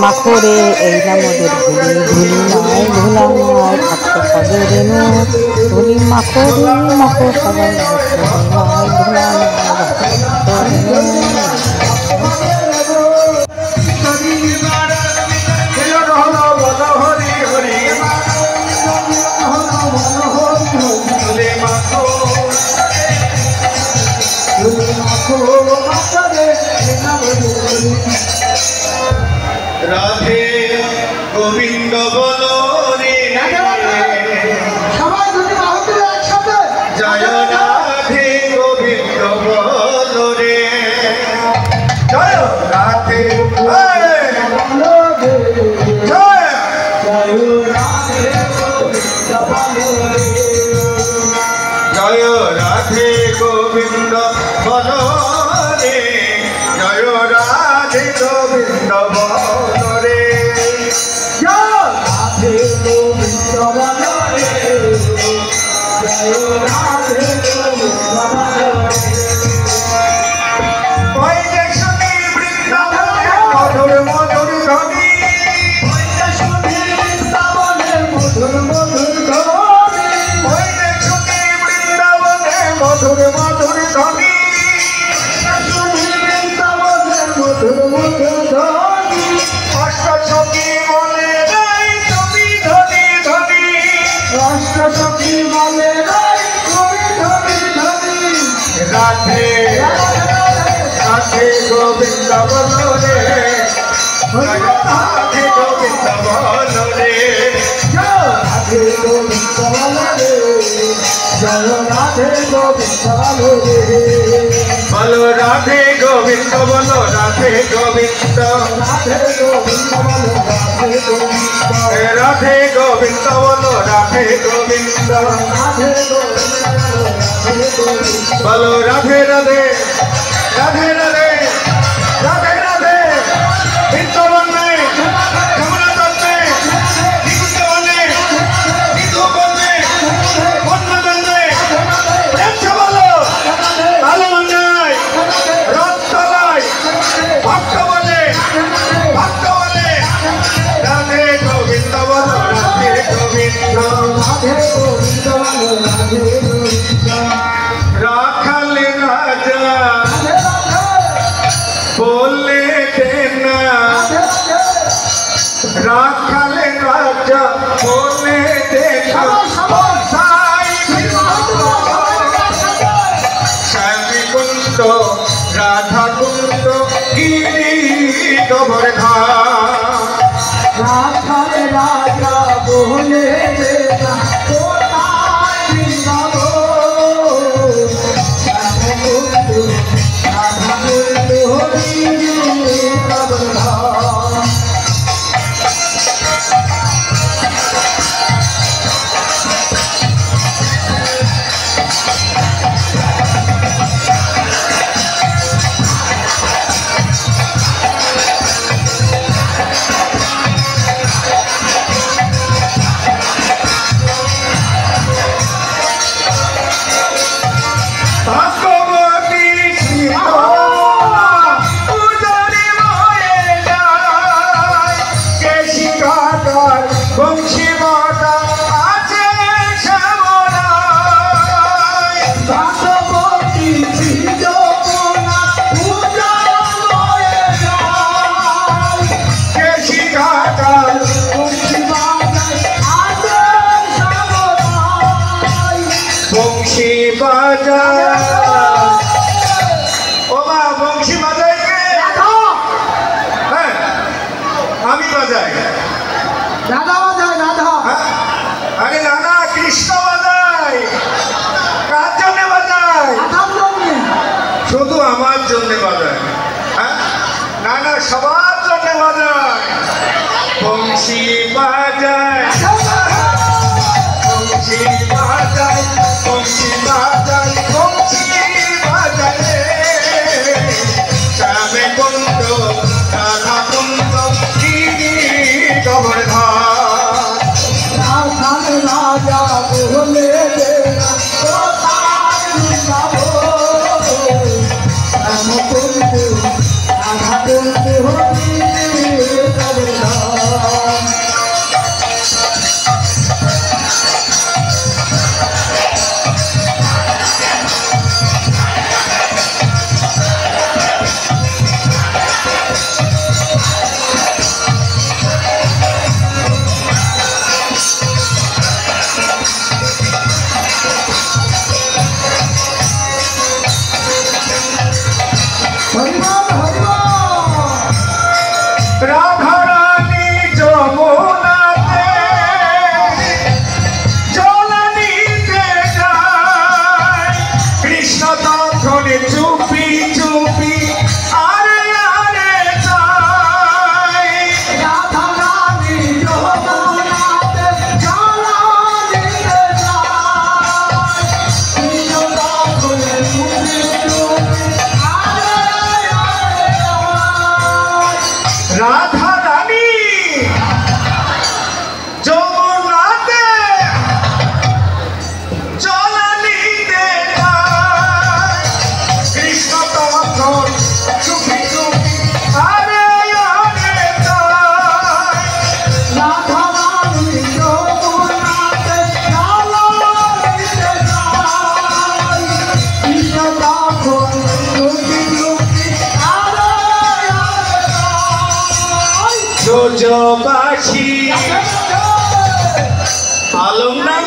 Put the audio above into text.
মাখরে এই না মোদের ভুলি ভুলি নাই ভুলাম নাই ভক্ত পদে রেণু ভুলি মাখরি মাখো সবাই ভুলি নাই ভুলাম নাই ভক্ত রেণু। রাধে গোবিন্দ বলো রে, সবাই দুটি বাহুতে একসাথে জয় রাধে গোবিন্দ বলো রে, জয় রাধে জয় জয় রাধে গোবিন্দ বলো রে, জয় রাধে গোবিন্দ বলো রে, ওই যে শুনি বৃন্দাবনে মধুর মধুর ধ্বনি, ওই যে শুনি বৃন্দাবনে মধুর মধুর ধ্বনি, অষ্ট সখী বলে নাই তুমি ধনি ধনি, অষ্ট সখী বলে নাই তুমি ধনি ধনি, রাধে রাধে গোবিন্দ বলো রে, রাধে গোবিন্দ বলো রে, রাধে গোবিন্দ বলো রে, জয় রাধে গোবিন্দ বলো রে, বলো রাধে গোবিন্দ বলো রাধে গোবিন্দ, রাধে গোবিন্দ বলো রাধে গোবিন্দ, রাধে গোবিন্দ বলো রাধে গোবিন্দ, রাধে গোবিন্দ বলো রাধে রাধে রাধে রাধে রাধে রাধে, বৃন্দাবন में যমুনা तट में निकुंज में निधुवन में वनवन में प्रेम से बोलो ভালো মন্দায় রত্তলায় ভক্ত বলে রাধে গোবিন্দ বলো রাধে গোবিন্দ, রাধে গোবিন্দ বলো রাধে গোবিন্দ, রাখাল রাজা বলে দেনা, রাখাল রাজা বলে দেনা, শ্যামী কুণ্ড রাধা কুণ্ড গিরি গোবর্ধা, রাখাল রাজা বলে দেনা কোথায় বৃন্দাবন, রাধা কুণ্ড হরি গোবর্ধন। ভগবতী শিব পূজারি ময়ে যায়, কেশিকাকার বংশী মাতা আছে শ্যামরায়, ভগবতী যমুনা পূজাময়ে যায়, কেশিকাকার বংশী বাজায় আছেন শ্যামরায়। বংশী বাজায়, ও মা বংশী বাজায় কে? হ্যাঁ আমি বাজাই। রাধা বাজায় রাধা, হ্যাঁ? আরে নানা কৃষ্ণ বাজায়, কার জন্য বাজায়? রাধার জন্যে। শুধু আমার জন্য বাজায়? হ্যাঁ না না সবার জন্য বাজায়, বংশী বাজায় বংশী বাজায় বংশী বাজায় বংশী বাজায় রে, শ্যামে কুণ্ড রাধা কুণ্ড গিরি গোবর্ধন, রাখাল রাজা বলে দেনা কোথায় বৃন্দাবন, রামকুণ্ড রাধাকুণ্ড হরি গোবর্ধন। ব্রজবাসী আলম না